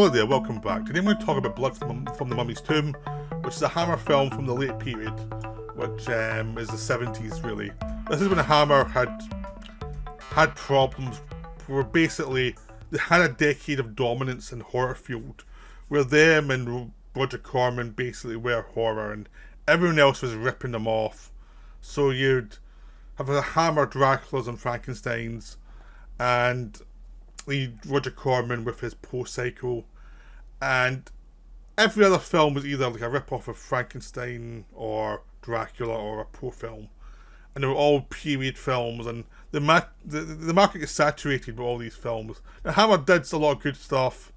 Hello there, welcome back. Today I'm going to talk about Blood from the Mummy's Tomb, which is a Hammer film from the late period, which is the 70s really. This is when Hammer had problems where basically they had a decade of dominance in horror field, where them and Roger Corman basically were horror and everyone else was ripping them off. So you'd have the Hammer Draculas and Frankensteins, and Roger Corman with his post-psycho, and every other film was either like a rip-off of Frankenstein or Dracula or a Poe film, and they were all period films, and the market is saturated with all these films. Now Hammer did a lot of good stuff.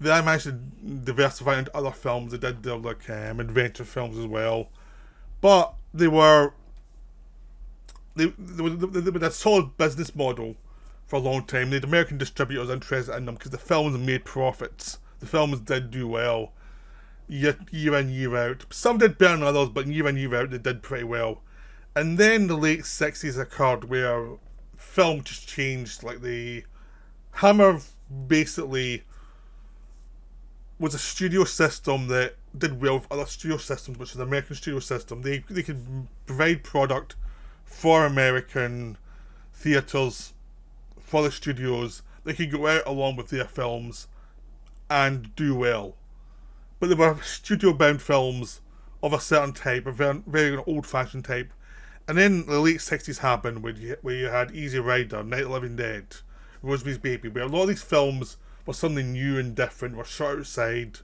They managed to diversify into other films. They did their adventure films as well, but they were a solid business model for a long time. They had American distributors interested in them because the films made profits. The films did do well year in, year out. Some did better than others, but year in, year out they did pretty well. And then the late 60s occurred where film just changed. Like the Hammer basically was a studio system that did well with other studio systems, which is the American studio system. They could provide product for American theatres, for the studios. They could go out along with their films and do well. But they were studio-bound films of a certain type, a very old-fashioned type. And then the late 60s happened where you had Easy Rider, Night of the Living Dead, Rosemary's Baby, where a lot of these films were something new and different, were shot outside.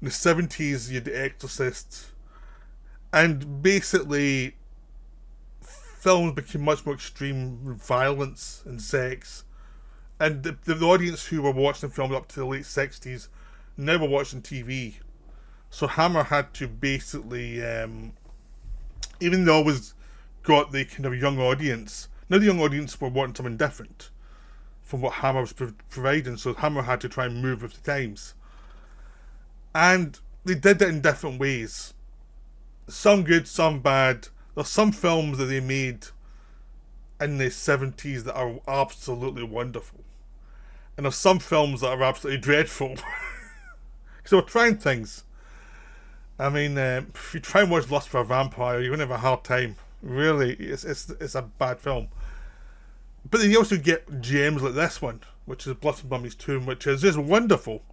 In the 70s, you had The Exorcist. And basically, films became much more extreme with violence and sex. And the audience who were watching films up to the late 60s now were watching TV. So Hammer had to basically, even though it was got the kind of young audience, now the young audience were wanting something different from what Hammer was providing. So Hammer had to try and move with the times. And they did it in different ways. Some good, some bad. There's some films that they made in the 70s that are absolutely wonderful. And there's some films that are absolutely dreadful. Because they were trying things. I mean, if you try and watch Lust for a Vampire, you're going to have a hard time. Really, it's a bad film. But then you also get gems like this one, which is Blood from the Mummy's Tomb, which is just wonderful.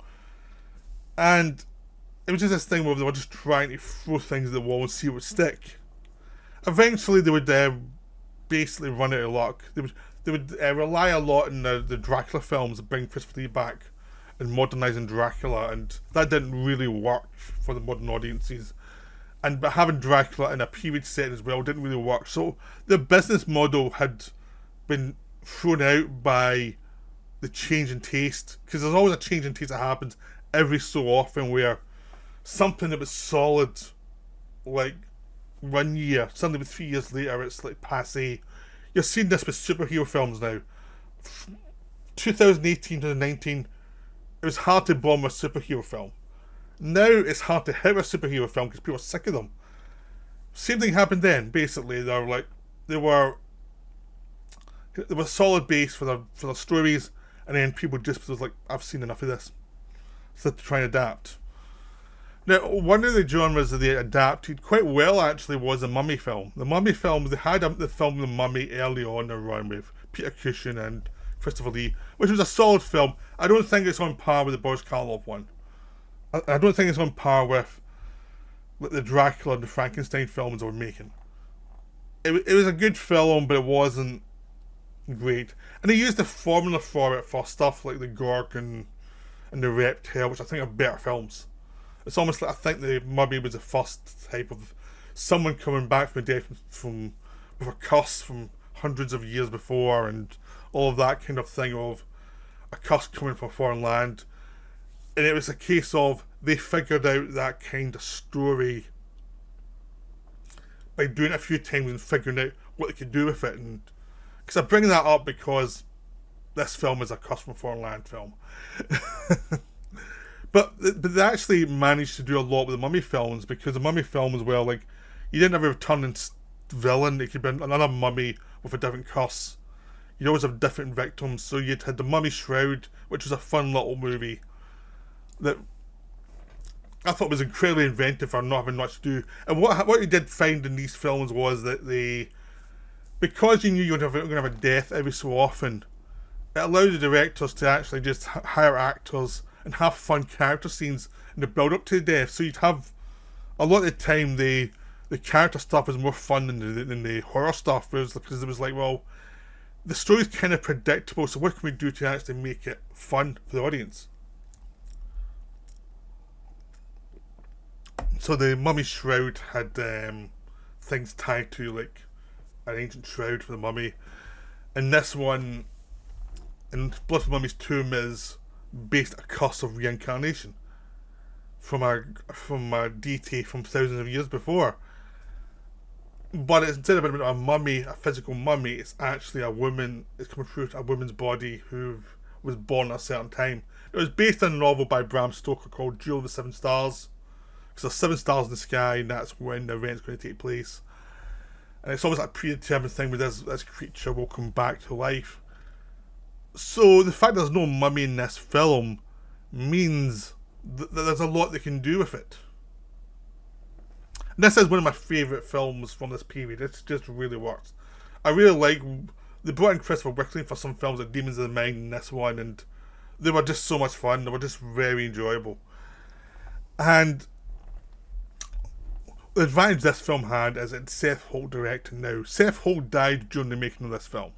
And it was just this thing where they were just trying to throw things at the wall and see what would stick. Eventually, they would basically run out of luck. They would rely a lot on the Dracula films to bring Christopher Lee back and modernising Dracula, and that didn't really work for the modern audiences. But having Dracula in a period setting as well didn't really work. So the business model had been thrown out by the change in taste, because there's always a change in taste that happens every so often where something that was solid, like 1 year, suddenly 3 years later it's like passé. You're seeing this with superhero films now. 2018 to 2019, it was hard to bomb a superhero film. Now it's hard to hit a superhero film because people are sick of them. Same thing happened then. Basically, they were a solid base for their stories, and then people just was like, I've seen enough of this, so to try and adapt. Now, one of the genres that they adapted quite well actually was the Mummy film. The Mummy film, they had the film The Mummy early on around with Peter Cushing and Christopher Lee, which was a solid film. I don't think it's on par with the Boris Karloff one. I don't think it's on par with the Dracula and the Frankenstein films they were making. It was a good film, but it wasn't great. And they used the formula for it for stuff like the Gorgon and the Reptile, which I think are better films. It's almost like I think the Mummy was the first type of someone coming back from the dead with a curse from hundreds of years before, and all of that kind of thing of a curse coming from a foreign land. And it was a case of they figured out that kind of story by doing it a few times and figuring out what they could do with it. And because I bring that up because this film is a curse from a foreign land film. But they actually managed to do a lot with the Mummy films, because the Mummy films, well, like, you didn't have a returning villain. It could be another mummy with a different curse. You'd always have different victims. So you'd had the Mummy Shroud, which was a fun little movie. that I thought was incredibly inventive for not having much to do. And what you did find in these films was that because you knew you were going to have a death every so often, it allowed the directors to actually just hire actors and have fun character scenes in the build up to the death. So you'd have a lot of the time the character stuff was more fun than the horror stuff, because it was like, well, the story's kind of predictable, so what can we do to actually make it fun for the audience? So the mummy shroud had things tied to, like, an ancient shroud for the mummy. And this one, in Blood of the Mummy's tomb, is based a curse of reincarnation from a deity from thousands of years before. But instead of a mummy, a physical mummy, it's actually a woman. It's coming through a woman's body who was born at a certain time. It was based on a novel by Bram Stoker called Jewel of the Seven Stars. Because there's 7 stars in the sky, and that's when the event's going to take place. And it's always that predetermined thing where this creature will come back to life. So the fact there's no mummy in this film means that there's a lot they can do with it. And this is one of my favourite films from this period. It just really works. I really like... They brought in Chris Wicking for some films like Demons of the Mind and this one, and they were just so much fun. They were just very enjoyable. And the advantage this film had is it's Seth Holt directing now. Seth Holt died during the making of this film.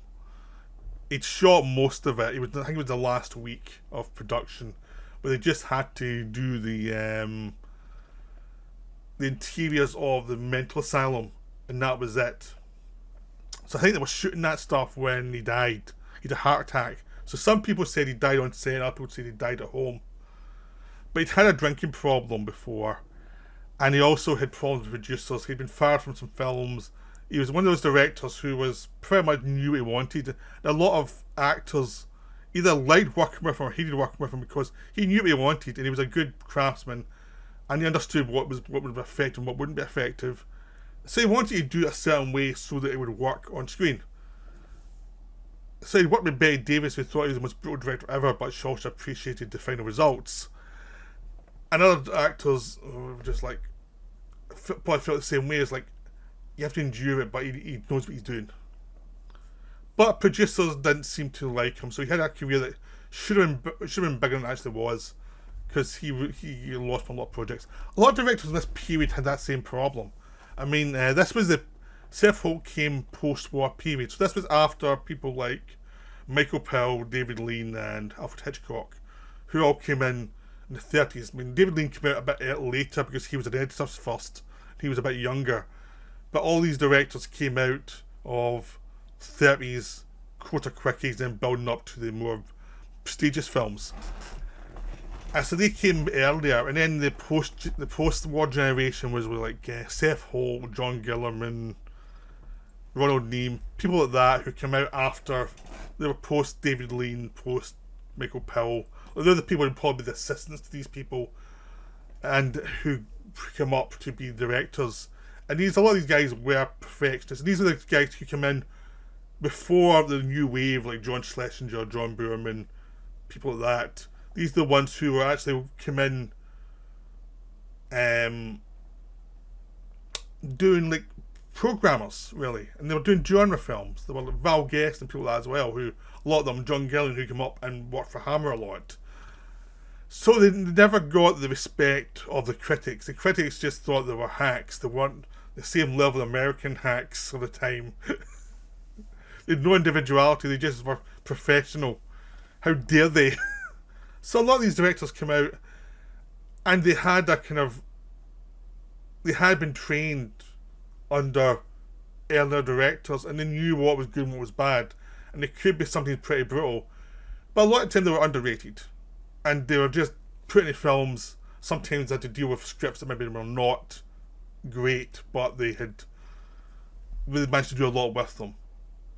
He'd shot most of it. I think it was the last week of production, but they just had to do the interiors of the mental asylum, and that was it. So I think they were shooting that stuff when he died. He had a heart attack. So some people said he died on set, other people said he died at home. But he'd had a drinking problem before. And he also had problems with producers. He'd been fired from some films. He was one of those directors who was pretty much knew what he wanted. And a lot of actors either liked working with him or hated working with him because he knew what he wanted and he was a good craftsman and he understood what would be effective and what wouldn't be effective. So he wanted to do it a certain way so that it would work on screen. So he worked with Betty Davis, who thought he was the most brutal director ever, but she also appreciated the final results. And other actors were just like, probably felt the same way. As like, you have to endure it, but he knows what he's doing. But producers didn't seem to like him, so he had a career that should have been bigger than it actually was, because he lost from a lot of projects. A lot of directors in this period had that same problem. I mean, this was the Seth Holt came post-war period, so this was after people like Michael Pell, David Lean, and Alfred Hitchcock, who all came in the 30s. I mean, David Lean came out a bit later because he was an editor first. He was a bit younger. But all these directors came out of 30s quarter quickies and building up to the more prestigious films. And so they came earlier, and then the post-war generation was with like Seth Holt, John Gillerman, Ronald Neame, people like that who came out after. They were post David Lean, post Michael Pell. They're the people who would probably be the assistants to these people and who come up to be directors. And a lot of these guys were perfectionists. And these are the guys who come in before the new wave, like John Schlesinger, John Boorman, people like that. These are the ones who were actually come in doing like programmers, really. And they were doing genre films. They were like Val Guest and people like that as well, who a lot of them, John Gillen, who came up and worked for Hammer a lot. So they never got the respect of the critics. The critics just thought they were hacks. They weren't the same level of American hacks of the time. They had no individuality. They just were professional. How dare they? So a lot of these directors come out and they had been trained under earlier directors and they knew what was good and what was bad. And it could be something pretty brutal. But a lot of the time they were underrated. And they were just putting in films. Sometimes they had to deal with scripts that maybe were not great, but they had really managed to do a lot with them.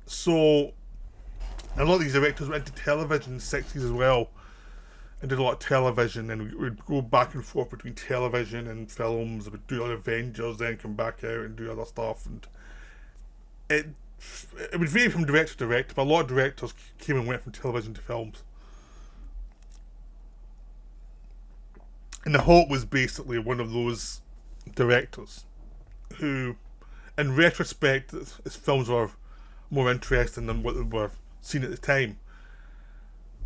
So a lot of these directors went into television in the 60s as well and did a lot of television, and we would go back and forth between television and films. We would do Avengers, then come back out and do other stuff, and it would vary from director to director, but a lot of directors came and went from television to films. And the Holt was basically one of those directors who, in retrospect, his films were more interesting than what they were seen at the time.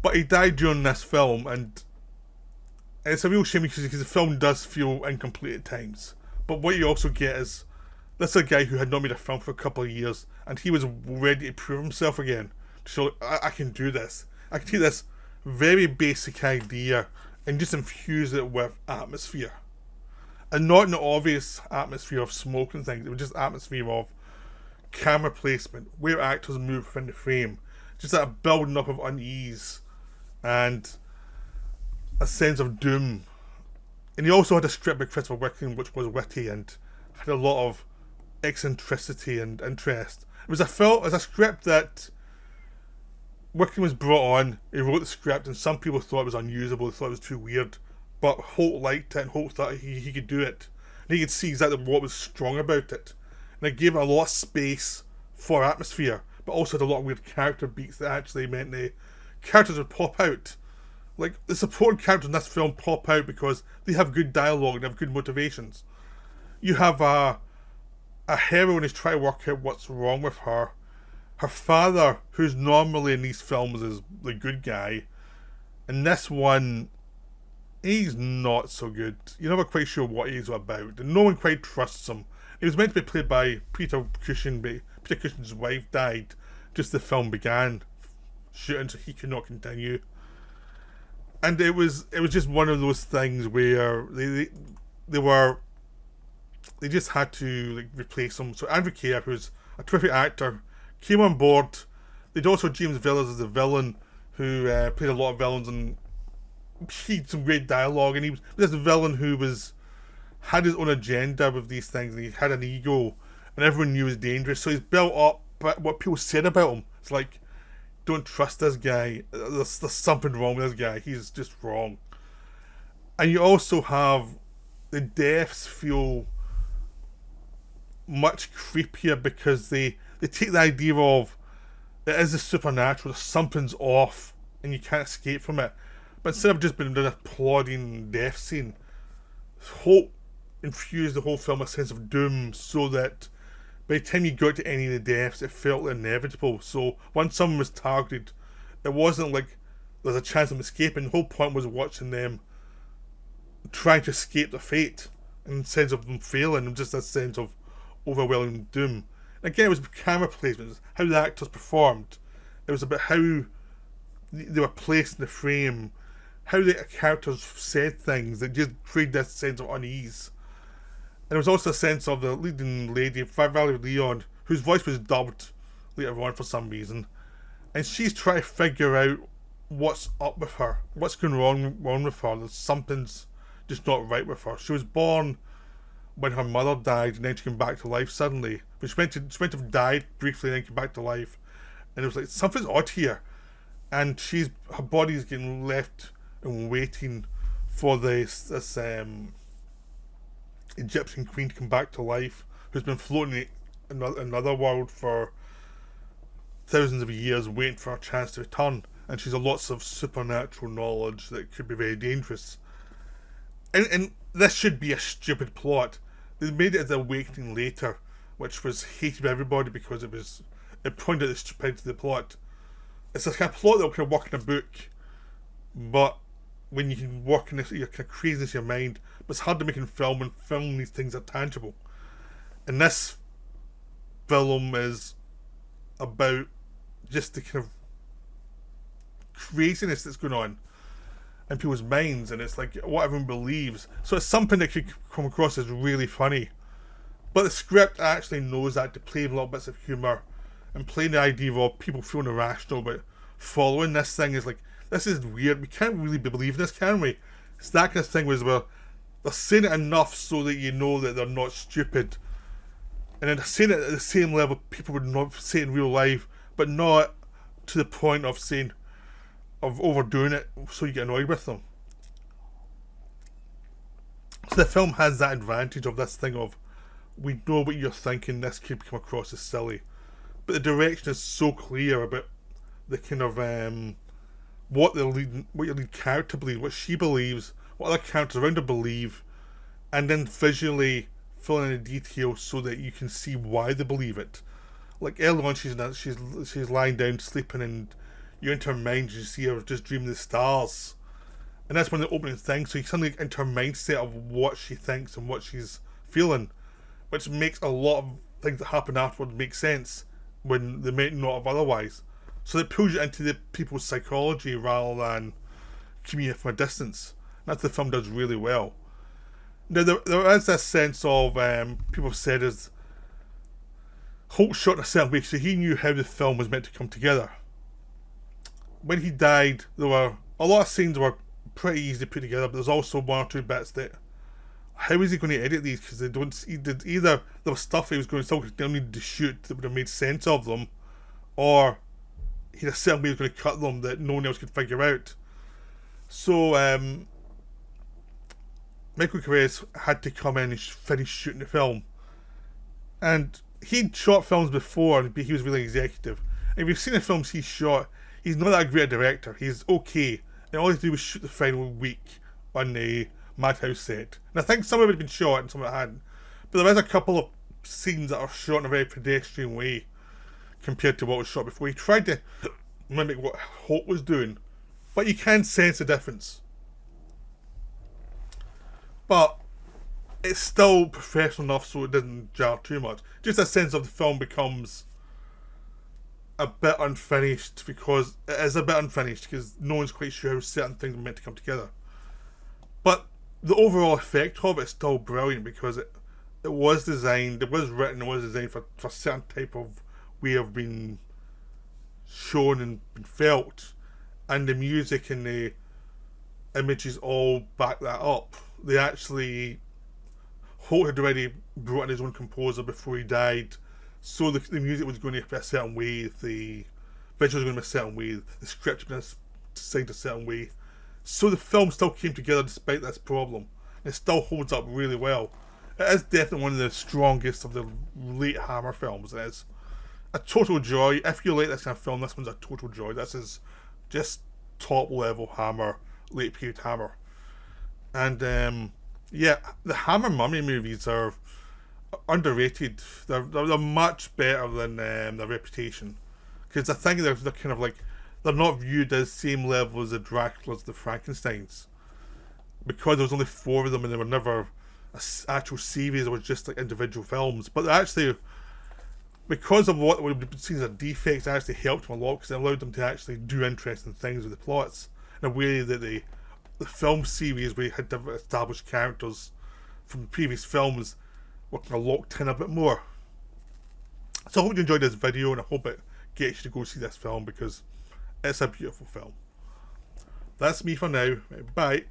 But he died during this film, and it's a real shame because the film does feel incomplete at times. But what you also get is this is a guy who had not made a film for a couple of years, and he was ready to prove himself again. To show, I can do this. I can take this very basic idea and just infuse it with atmosphere. And not in the obvious atmosphere of smoke and things, it was just atmosphere of camera placement, where actors move within the frame. Just that building up of unease and a sense of doom. And he also had a script by Chris Wicking which was witty and had a lot of eccentricity and interest. It was a script that Wicking was brought on, he wrote the script, and some people thought it was unusable, they thought it was too weird. But Holt liked it, and Holt thought he could do it. And he could see exactly what was strong about it. And it gave it a lot of space for atmosphere, but also had a lot of weird character beats that actually meant the characters would pop out. Like, the supporting characters in this film pop out because they have good dialogue and have good motivations. You have a heroine who's trying to work out what's wrong with her. Her father, who's normally in these films is the good guy, in this one, he's not so good. You're never quite sure what he's about, and no one quite trusts him. He was meant to be played by Peter Cushing, but Peter Cushing's wife died just as the film began shooting, so he could not continue. And it was just one of those things where they just had to like replace him. So Andrew Keir, who's a terrific actor, came on board. They'd also James Villas as the villain, who played a lot of villains, and he had some great dialogue. And he was this villain who had his own agenda with these things, and he had an ego, and everyone knew he was dangerous. So he's built up what people said about him. It's like, don't trust this guy. There's something wrong with this guy. He's just wrong. And you also have the deaths feel much creepier because they take the idea of it is the supernatural, something's off and you can't escape from it. But instead of just being a plodding death scene, Hope infused the whole film a sense of doom so that by the time you got to any of the deaths, it felt inevitable. So once someone was targeted, it wasn't like there's a chance of escaping. The whole point was watching them trying to escape their fate, and instead of them failing, just a sense of overwhelming doom. And again, it was camera placements, how the actors performed. It was about how they were placed in the frame, how the characters said things that just created this sense of unease. And there was also a sense of the leading lady, Valerie Leon, whose voice was dubbed later on for some reason. And she's trying to figure out what's up with her, what's going wrong with her. There's something's just not right with her. She was born when her mother died, and then she came back to life suddenly. But she meant to have died briefly and then came back to life. And it was like, something's odd here. And her body's getting left and waiting for this Egyptian queen to come back to life, who's been floating in another world for thousands of years, waiting for a chance to return. And she's got lots of supernatural knowledge that could be very dangerous. And this should be a stupid plot. They made it as Awakening later, which was hated by everybody because it pointed at the stupidity of the plot. It's a kind of plot that will kind of work in a book, but when you can work in your kind of craziness in your mind, but it's hard to make in film when film these things are tangible. And this film is about just the kind of craziness that's going on in people's minds, and it's like what everyone believes. So it's something that could come across as really funny, but the script actually knows that to play little bits of humour and playing the idea of people feeling irrational about following this thing is like, this is weird, we can't really believe this, can we? It's that kind of thing where they're saying it enough so that you know that they're not stupid, and then they're saying it at the same level people would not say it in real life, but not to the point of overdoing it so you get annoyed with them. So the film has that advantage of this thing of, we know what you're thinking, this could come across as silly, but the direction is so clear about the kind of what your lead character believes, what she believes, what other characters around her believe, and then visually fill in the details so that you can see why they believe it. Like early on, she's lying down sleeping, and you enter her mind, you see her just dreaming the stars, and that's one of the opening things. So you suddenly enter her mindset of what she thinks and what she's feeling, which makes a lot of things that happen afterwards make sense when they might not have otherwise. So it pulls you into the people's psychology rather than community from a distance. That's what the film does really well. Now there is this sense of people have said is Holt shot in a certain way, so he knew how the film was meant to come together. When he died, there were a lot of scenes were pretty easy to put together, but there's also one or two bits that how is he going to edit these? Because they don't. He did either there was stuff he was going to still need to shoot that would have made sense of them, or he had a certain way he was going to cut them that no one else could figure out. So Michael Carreas had to come in and finish shooting the film, and he'd shot films before, and he was really executive. And if you've seen the films he's shot, he's not that great a director. He's okay, and all he had to do was shoot the final week on the Madhouse set. And I think some of it had been shot and some of it hadn't. But there is a couple of scenes that are shot in a very pedestrian way compared to what was shot before. He tried to mimic what Holt was doing, but you can sense the difference. But it's still professional enough so it doesn't jar too much. Just a sense of the film becomes a bit unfinished because it is a bit unfinished because no one's quite sure how certain things are meant to come together. But the overall effect of it is still brilliant because it was designed, it was written, it was designed for a certain type of way of being shown and been felt, and the music and the images all back that up. They actually, Holt had already brought in his own composer before he died, so the music was going to be a certain way, the visuals were going to be a certain way, the script was going to be designed a certain way. So the film still came together despite this problem. It still holds up really well. It is definitely one of the strongest of the late Hammer films. It is a total joy. If you like this kind of film, this one's a total joy. This is just top level Hammer, late period Hammer. And yeah, the Hammer Mummy movies are underrated. They're much better than their reputation. Because I think they're kind of like, they're not viewed as same level as the Draculas, the Frankensteins, because there was only 4 of them and they were never an actual series. It was just like individual films. But actually, because of what would be seen as defects, it actually helped them a lot because it allowed them to actually do interesting things with the plots in a way that the film series, where you had established characters from the previous films, were kind of locked in a bit more. So I hope you enjoyed this video, and I hope it gets you to go see this film because it's a beautiful film. That's me for now. Bye.